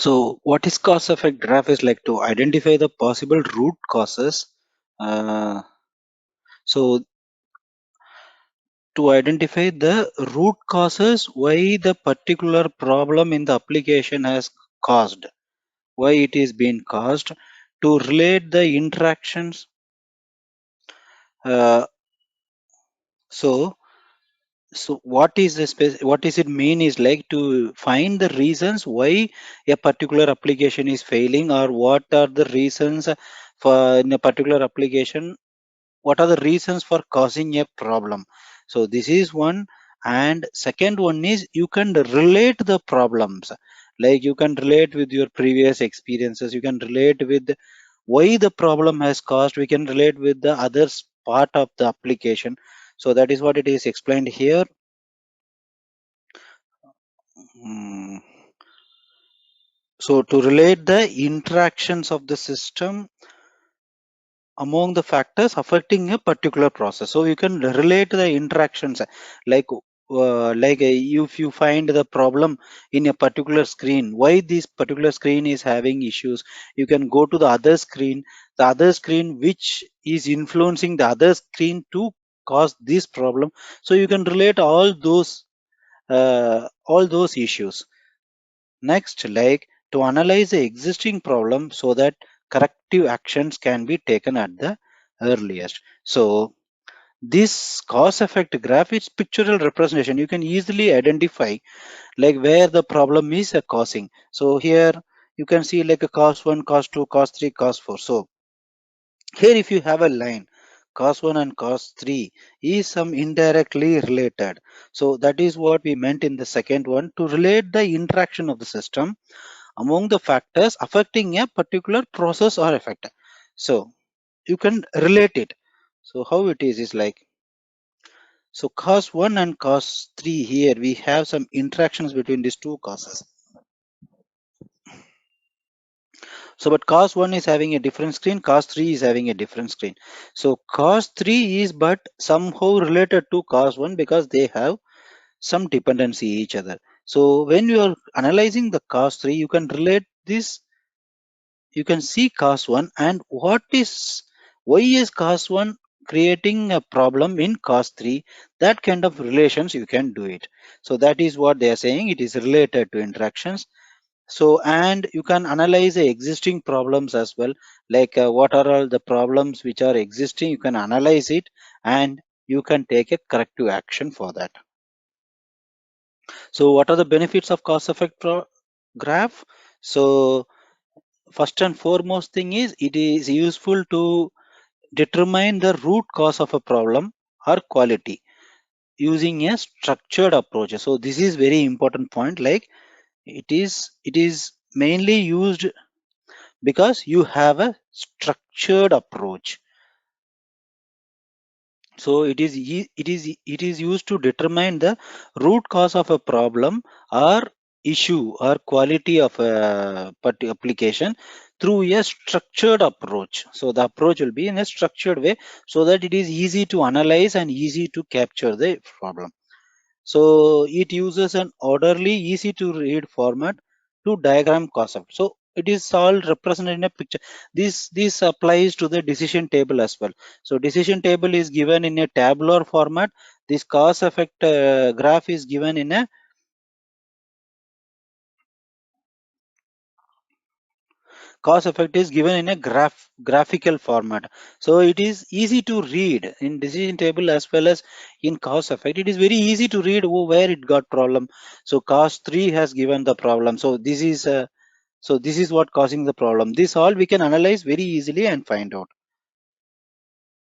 So what is cause effect graph is like to identify the possible root causes. Uh, so to identify the root causes why the particular problem in the application has caused, why it is being caused, to relate the interactions. Uh, so so what is the what is it mean is like to find the reasons why a particular application is failing, or what are the reasons for in a particular application, what are the reasons for causing a problem. So this is one. And second one is you can relate the problems, like you can relate with your previous experiences, you can relate with why the problem has caused, we can relate with the other part of the application. So that is what it is explained here. Hmm. So to relate the interactions of the system among the factors affecting a particular process, so you can relate the interactions, like if you find the problem in a particular screen, why this particular screen is having issues, you can go to the other screen which is influencing the other screen to cause this problem. So you can relate all those issues. Next, like to analyze the existing problem so that corrective actions can be taken at the earliest. So this cause effect graph is pictorial representation. You can easily identify like where the problem is causing. So here you can see like a cause 1, cause 2, cause 3, cause 4. So here if you have a line, cause 1 and cause 3 is some indirectly related. So that is what we meant in the second one, to relate the interaction of the system among the factors affecting a particular process or effect. So you can relate it. So how it is like, so cause 1 and cause 3, here we have some interactions between these two causes. So but cause 1 is having a different screen, cause 3 is having a different screen. So cause 3 is but somehow related to cause 1 because they have some dependency each other. So when you are analyzing the cause 3, you can relate this, you can see cause 1 and why is cause 1 creating a problem in cause 3, that kind of relations you can do it. So that is what they are saying, it is related to interactions. So and you can analyze the existing problems as well, like what are all the problems which are existing, you can analyze it and you can take a corrective action for that. So what are the benefits of cause effect graph? So first and foremost thing is it is useful to determine the root cause of a problem or quality using a structured approach. So this is very important point, like it is mainly used because you have a structured approach. So it is used to determine the root cause of a problem or issue or quality of a particular application through a structured approach. So the approach will be in a structured way so that it is easy to analyze and easy to capture the problem. So it uses an orderly, easy to read format to diagram concept. So it is all represented in a picture. This applies to the decision table as well. So decision table is given in a tabular format. This cause effect graph is given in a cause effect is given in a graphical format. So it is easy to read in decision table as well as in cause effect. It is very easy to read where it got problem. So cause 3 has given the problem. So this is what causing the problem. This all we can analyze very easily and find out.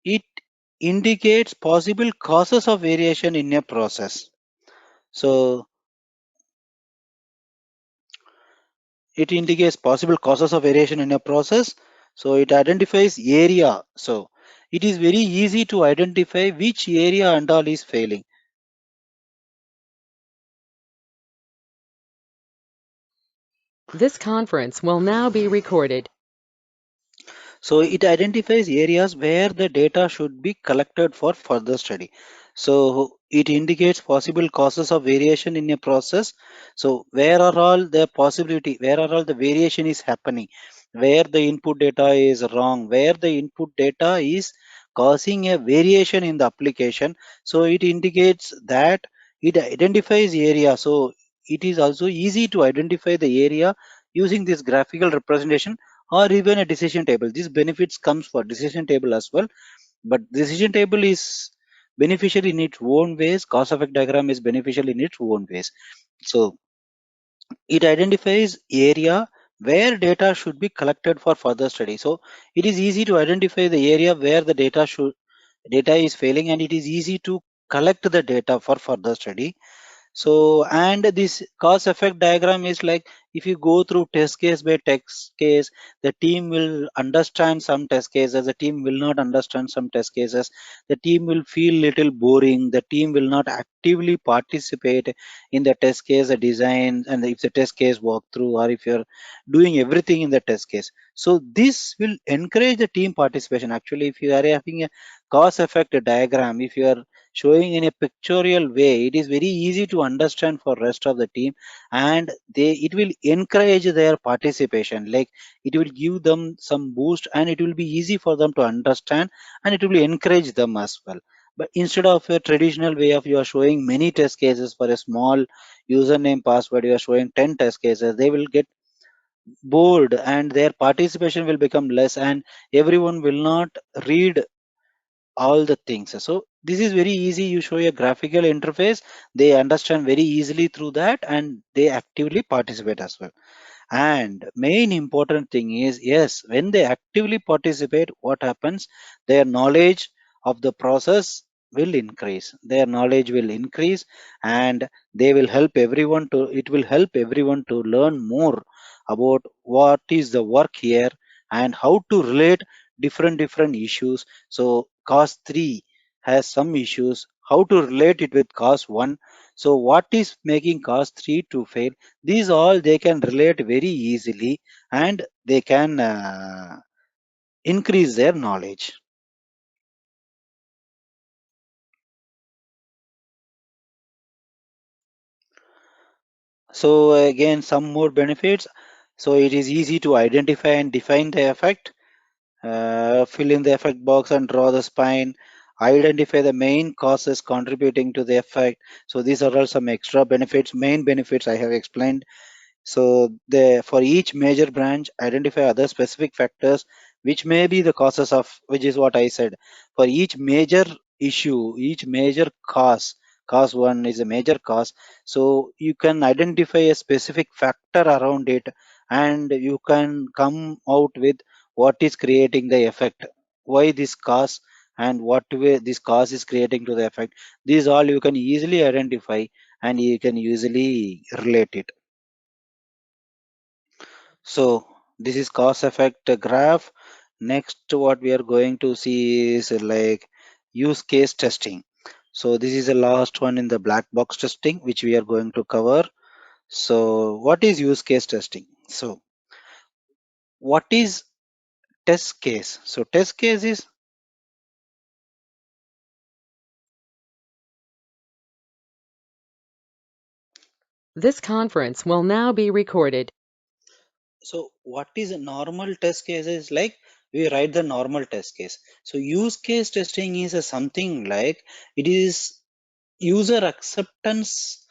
It indicates possible causes of variation in a process. So it indicates possible causes of variation in a process. So it identifies area. So it is very easy to identify which area and all is failing. This conference will now be recorded. So it identifies areas where the data should be collected for further study. So it indicates possible causes of variation in a process. So where are all the possibility, where are all the variation is happening, where the input data is wrong, where the input data is causing a variation in the application. So it indicates that it identifies area. So it is also easy to identify the area using this graphical representation or even a decision table. These benefits comes for decision table as well, but decision table is beneficial in its own ways. Cause effect diagram is beneficial in its own ways. So it identifies area where data should be collected for further study. So it is easy to identify the area where the data is failing, and it is easy to collect the data for further study. So, and this cause effect diagram is like, if you go through test case by test case, the team will understand some test cases, the team will not understand some test cases, the team will feel little boring, the team will not actively participate in the test case design, and if the test case walkthrough, or if you're doing everything in the test case. So this will encourage the team participation. Actually, if you are having a cause effect diagram, if you are showing in a pictorial way, it is very easy to understand for rest of the team, and it will encourage their participation. Like, it will give them some boost, and it will be easy for them to understand, and it will encourage them as well. But instead of a traditional way of you are showing many test cases for a small username password, you are showing 10 test cases, they will get bored and their participation will become less, and everyone will not read all the things. So this is very easy. You show a graphical interface, they understand very easily through that, and they actively participate as well. And main important thing is, yes, when they actively participate, what happens? Their knowledge of the process will increase. Their knowledge will increase, and they will help everyone to. It will help everyone to learn more about what is the work here and how to relate different issues. So cause 3 has some issues. How to relate it with cause 1? So what is making cause 3 to fail? These all they can relate very easily, and they can increase their knowledge. So again, some more benefits. So it is easy to identify and define the effect, fill in the effect box and draw the spine, identify the main causes contributing to the effect. So these are all some extra benefits. Main benefits I have explained. So the for each major branch, identify other specific factors which may be the causes of, which is what I said. For each major issue, each major cause 1 is a major cause. So you can identify a specific factor around it, and you can come out with what is creating the effect, why this cause, and what way this cause is creating to the effect. These all you can easily identify, and you can easily relate it. So this is cause effect graph. Next, what we are going to see is like use case testing. So this is the last one in the black box testing, which we are going to cover. So what is use case testing? So what is test case? So test case is, This conference will now be recorded. so what is a normal test case is like, we write the normal test case. So use case testing is a something like, it is user acceptance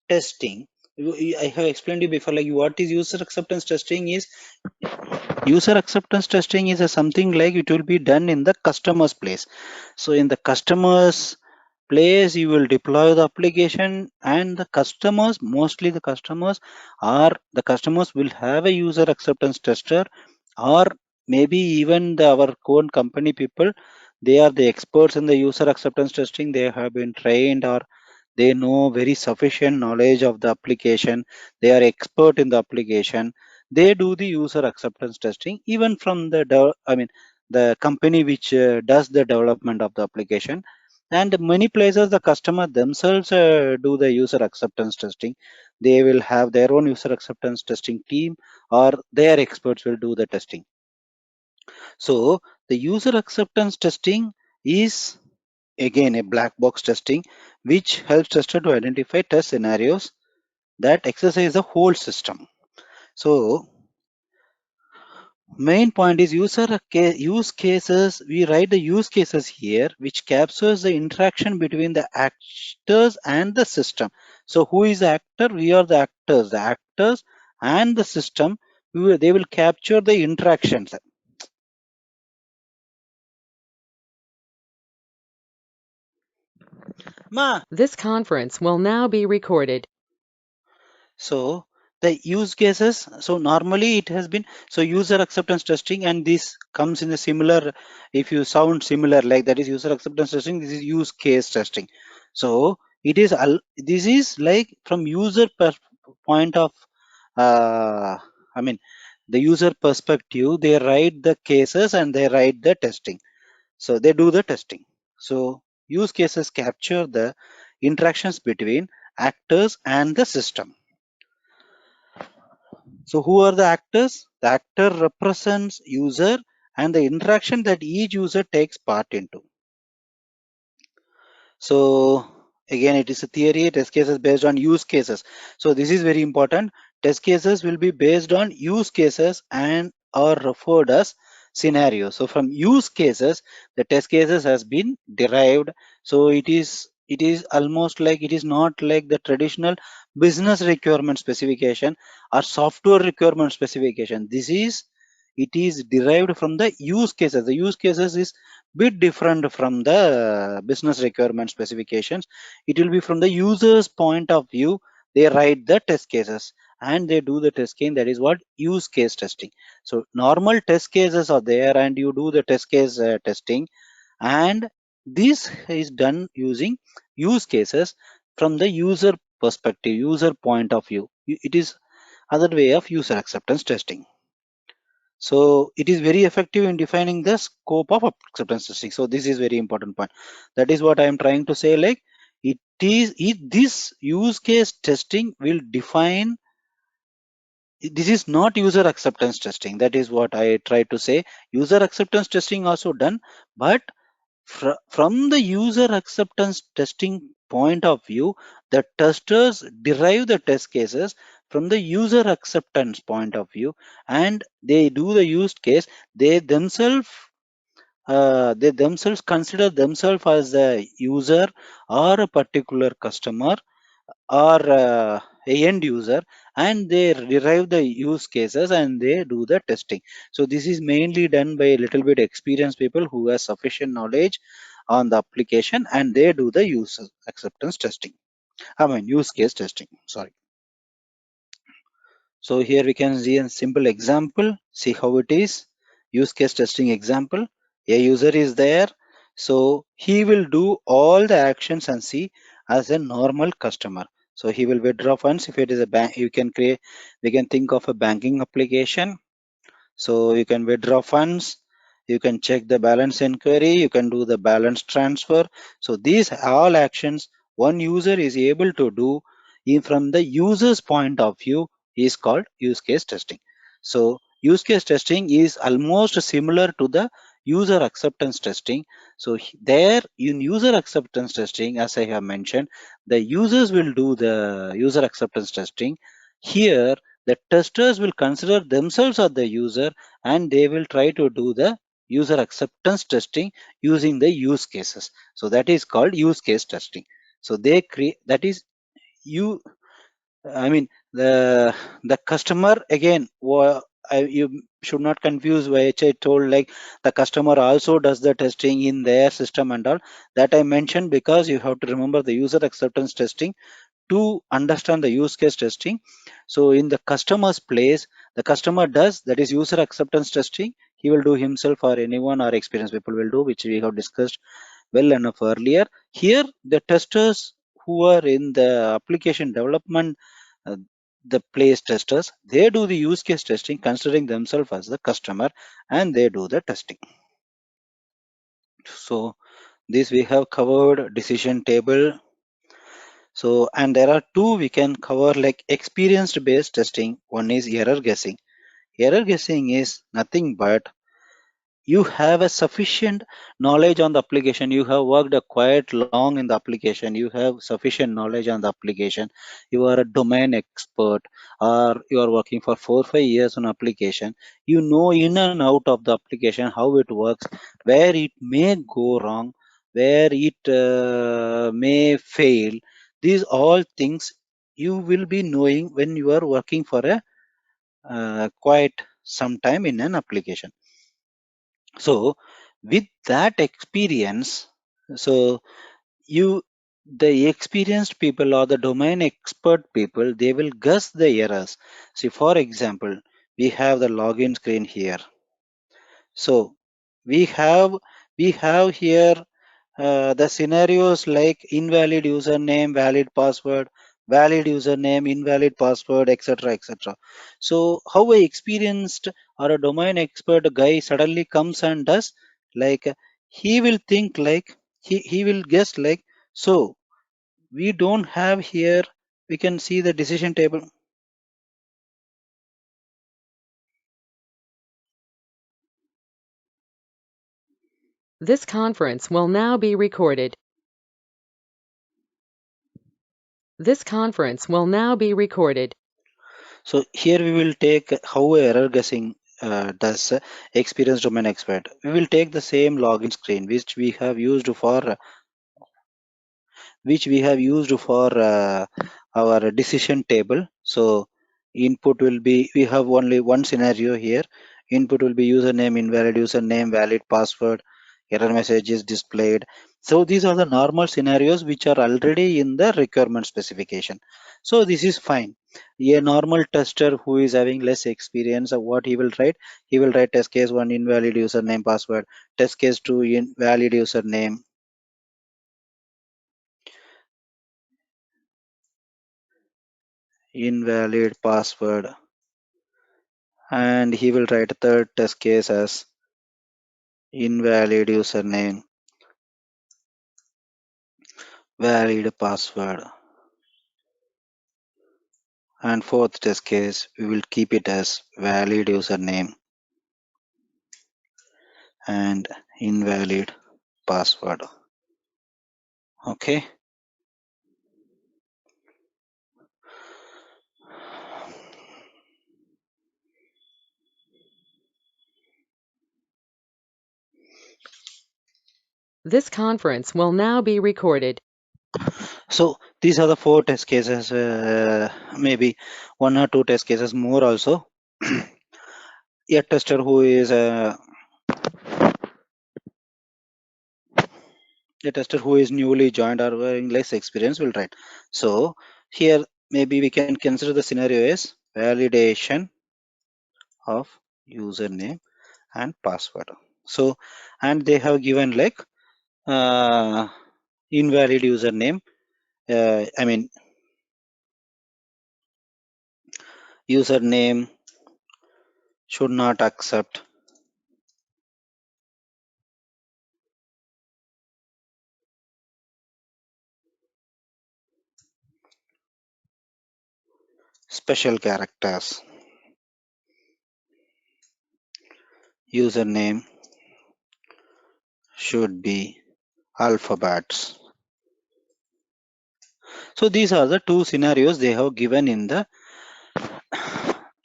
testing. I have explained you before, like what is user acceptance testing is, user acceptance testing is a something like it will be done in the customer's place. So in the customer's place, you will deploy the application, and the customers, mostly the customers will have a user acceptance tester, or maybe even our own company people, they are the experts in the user acceptance testing. They have been trained, or they know very sufficient knowledge of the application, they are expert in the application, they do the user acceptance testing, even from the the company which does the development of the application. And many places the customer themselves do the user acceptance testing. They will have their own user acceptance testing team, or their experts will do the testing. So the user acceptance testing is again a black box testing, which helps tester to identify test scenarios that exercise the whole system. So main point is use cases. We write the use cases here, which captures the interaction between the actors and the system. So who is the actor? We are the actors. The actors and the system, they will capture the interactions. Ma. This conference will now be recorded. So the use cases, so normally it has been, so user acceptance testing, and this comes in a similar, if you sound similar, like that is user acceptance testing, this is use case testing. So it is, this is like from user point of, I mean, the user perspective, they write the cases and they write the testing. So they do the testing. So use cases capture the interactions between actors and the system. So who are the actors? The actor represents user and the interaction that each user takes part into. So again, it is a theory, test cases based on use cases. So this is very important. Test cases will be based on use cases and are referred as scenarios. So from use cases, the test cases has been derived. So it is almost like, it is not like the traditional business requirement specification or software requirement specification. It is derived from the use cases. The use cases is bit different from the business requirement specifications. It will be from the user's point of view. They write the test cases and they do the test case. That is what use case testing. So normal test cases are there and you do the test case testing, and this is done using use cases from the user perspective, user point of view. It is other way of user acceptance testing. So it is very effective in defining the scope of acceptance testing. So this is very important point. That is what I am trying to say. Like this use case testing will define. This is not user acceptance testing. That is what I try to say. User acceptance testing also done, but from the user acceptance testing point of view, the testers derive the test cases from the user acceptance point of view, and they do the use case. They themselves consider themselves as a user or a particular customer or a end user, and they derive the use cases and they do the testing. So this is mainly done by a little bit experienced people who have sufficient knowledge on the application, and they do the user acceptance testing, I mean use case testing, sorry. So here we can see a simple example. See how it is. Use case testing example. A user is there. So he will do all the actions and see as a normal customer. So he will withdraw funds. If it is a bank, we can think of a banking application. So you can withdraw funds, you can check the balance inquiry, you can do the balance transfer. So these all actions one user is able to do from the user's point of view is called use case testing. So use case testing is almost similar to the user acceptance testing. So there in user acceptance testing, as I have mentioned, the users will do the user acceptance testing. Here the testers will consider themselves as the user and they will try to do the user acceptance testing using the use cases. So that is called use case testing. So they create, that is you, I mean the customer again, you should not confuse which I told, like the customer also does the testing in their system and all that I mentioned, because you have to remember the user acceptance testing to understand the use case testing. So in the customer's place, the customer does, that is user acceptance testing. He will do himself or anyone or experienced people will do, which we have discussed well enough earlier. Here, the testers who are in the application development, uh, the place testers, they do the use case testing considering themselves as the customer and they do the testing. So this we have covered decision table. So, and there are two we can cover, like experienced based testing. One is error guessing. Error guessing is nothing but you have a sufficient knowledge on the application, you have worked a quite long in the application, you have sufficient knowledge on the application, you are a domain expert, or you are working for 4 5 years on application, you know in and out of the application how it works, where it may go wrong, where it may fail. These all things you will be knowing when you are working for a quite some time in an application. So with that experience, so you, the experienced people or the domain expert people, they will guess the errors. See, for example, we have the login screen here. So we have we have here the scenarios like invalid username, valid password, valid username, invalid password, etc., etc. So how a experienced or a domain expert guy suddenly comes and does, like he will think like, he will guess like, so we don't have here, we can see the decision table. This conference will now be recorded. This conference will now be recorded. So here we will take how error guessing does experienced domain expert. We will take the same login screen which we have used for our decision table. So input will be, we have only one scenario here. Input will be username, invalid username, valid password, error message is displayed. So these are the normal scenarios which are already in the requirement specification. So this is fine. A normal tester who is having less experience of what he will write, he will write test case 1 invalid username password, test case 2 invalid username, invalid password, and he will write a third test case as invalid username, valid password, and fourth test case we will keep it as valid username and invalid password. Okay, This conference will now be recorded. so these are the four test cases, maybe one or two test cases more also. A tester who is a tester who is newly joined or having less experience will write. So here maybe we can consider the scenario as validation of username and password. So, and they have given like uh, invalid username, I mean username should not accept special characters, username should be alphabets. So these are the two scenarios they have given in the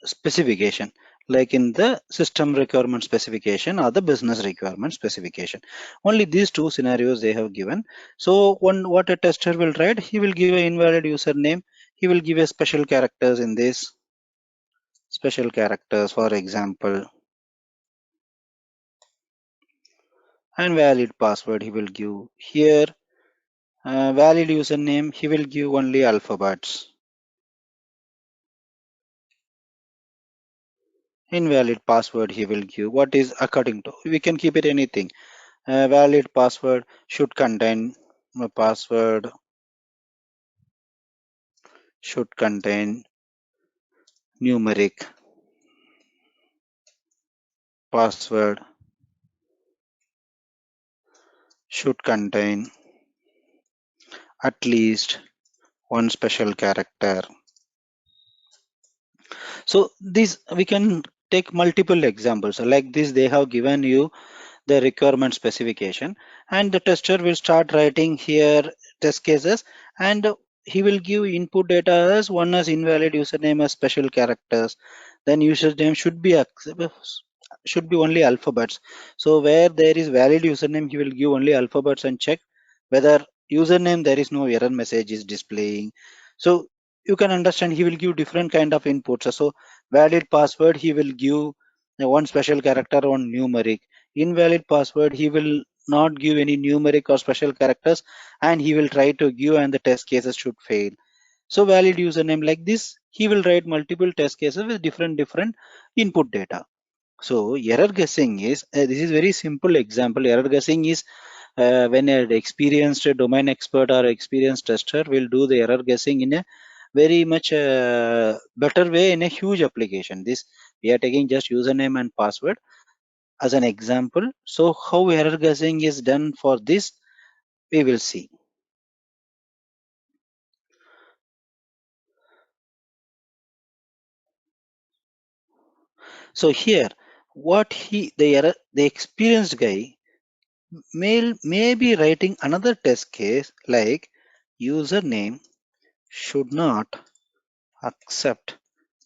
specification, like in the system requirement specification or the business requirement specification. Only these two scenarios they have given. So one, what a tester will write, he will give an invalid username, he will give a special characters in this, special characters for example, and valid password he will give here. Valid username he will give only alphabets, invalid password he will give what is according to, we can keep it anything. Valid password should contain, password should contain numeric, password should contain at least one special character. So this we can take multiple examples like this they have given you the requirement specification, and the tester will start writing here test cases, and he will give input data as one as invalid username as special characters, then username should be only alphabets. So where there is valid username, he will give only alphabets and check whether username there is no error message is displaying. So you can understand he will give different kind of inputs. So valid password he will give one special character, one numeric. Invalid password he will not give any numeric or special characters, and he will try to give, and the test cases should fail. So valid username, like this he will write multiple test cases with different input data. So error guessing is this is very simple example. Error guessing is when an experienced domain expert or experienced tester will do the error guessing in a very much better way in a huge application. This we are taking just username and password as an example. So how error guessing is done for this, we will see. So here, what the experienced guy may be writing another test case like username should not accept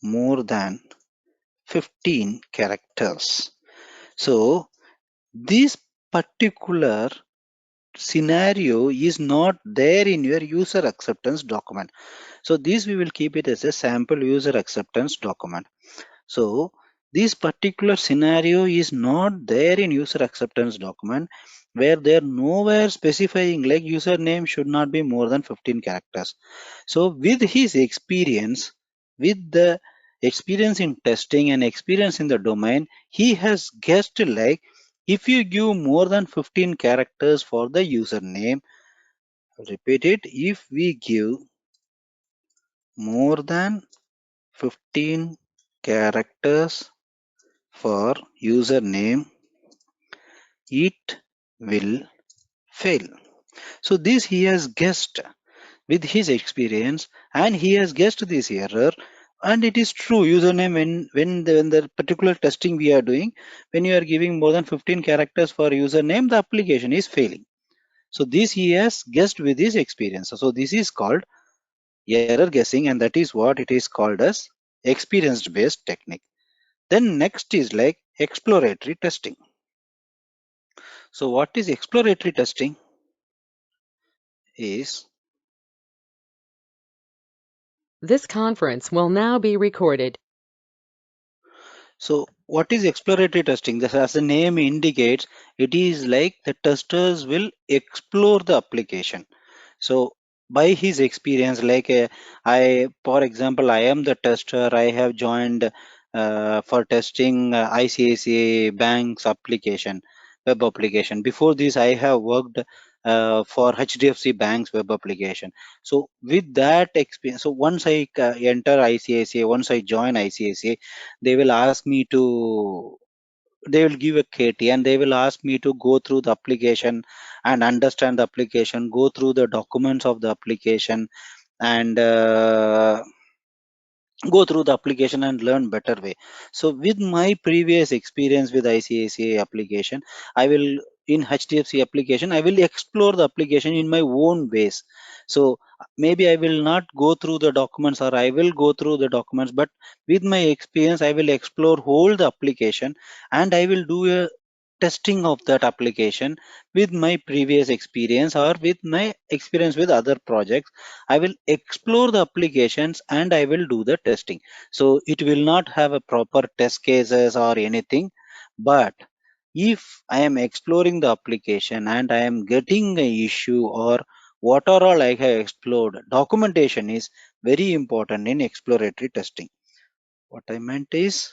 more than 15 characters. So this particular scenario is not there in your user acceptance document. So this we will keep it as a sample user acceptance document. So this particular scenario is not there in user acceptance document, where they're nowhere specifying like username should not be more than 15 characters. So with his experience, with the experience in testing and experience in the domain, he has guessed like if you give more than 15 characters for the username, repeat it, if we give more than 15 characters for username, it will fail. So this he has guessed with his experience, and he has guessed this error, and it is true. Username, when the particular testing we are doing, when you are giving more than 15 characters for username, the application is failing. So this he has guessed with his experience. So this is called error guessing, and that is what it is called as experience based technique. Then next is like exploratory testing. So what is exploratory testing is, This conference will now be recorded. so what is exploratory testing? This, as the name indicates, it is like the testers will explore the application. So by his experience, like for example, I am the tester. I have joined for testing ICICI Bank's application, web application. Before this, I have worked for HDFC Bank's web application. So with that experience, so once I enter ICICI, once I join ICICI, they will ask me to they will give a KT, and they will ask me to go through the application and understand the application, go through the documents of the application, and go through the application and learn better way. So with my previous experience with ICICI application, I will in HDFC application, I will explore the application in my own ways. So maybe I will not go through the documents, or I will go through the documents, but with my experience, I will explore whole the application, and I will do a testing of that application with my previous experience or with my experience with other projects. I will explore the applications and I will do the testing. So it will not have a proper test cases or anything. But if I am exploring the application and I am getting a issue or what are all I have explored, documentation is very important in exploratory testing. What I meant is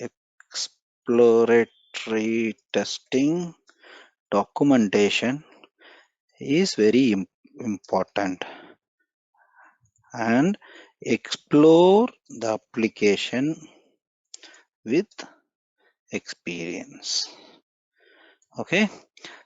exploratory testing documentation is very important, and explore the application with experience. Okay,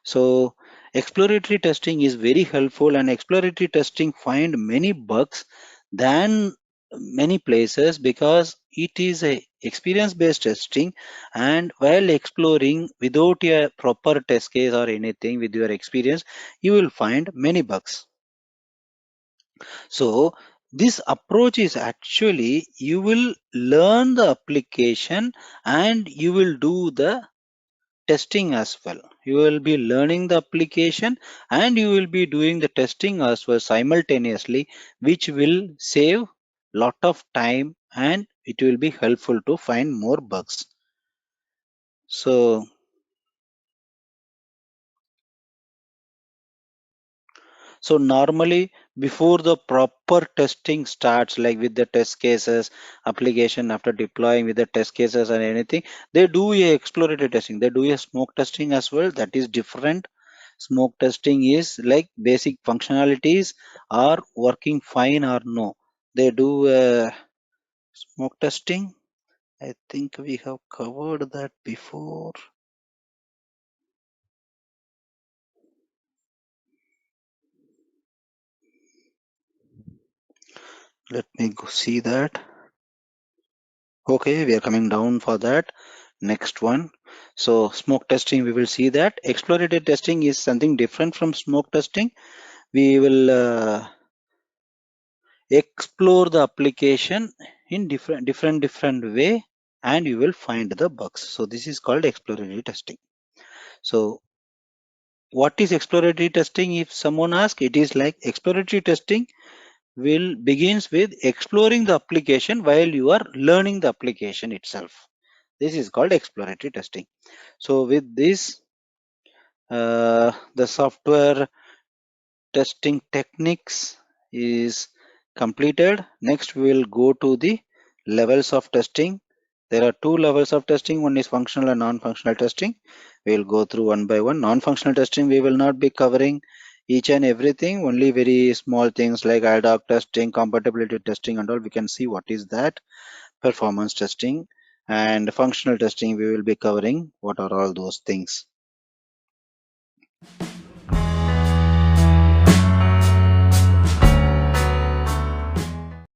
so exploratory testing is very helpful, and exploratory testing find many bugs than many places because it is a experience based testing, and while exploring without a proper test case or anything with your experience, you will find many bugs. So this approach is actually you will learn the application and you will do the testing as well. You will be learning the application and you will be doing the testing as well simultaneously, which will save lot of time and it will be helpful to find more bugs. So normally before the proper testing starts, like with the test cases, application after deploying with the test cases or anything, they do a exploratory testing. They do a smoke testing as well. That is different. Smoke testing is like basic functionalities are working fine or no. They do smoke testing. I think we have covered that before. Let me go see that. Okay, we are coming down for that. Next one. So smoke testing, we will see that. Exploratory testing is something different from smoke testing. We will explore the application in different way and you will find the bugs. So this is called exploratory testing. So what is exploratory testing? If someone asks, it is like exploratory testing will begins with exploring the application while you are learning the application itself. This is called exploratory testing. So with this, the software testing techniques is completed. Next, we will go to the levels of testing. There are two levels of testing. One is functional and non-functional testing. We will go through one by one. Non-functional testing, we will not be covering each and everything. Only very small things like ad hoc testing, compatibility testing and all. We can see what is that. Performance testing and functional testing. We will be covering what are all those things.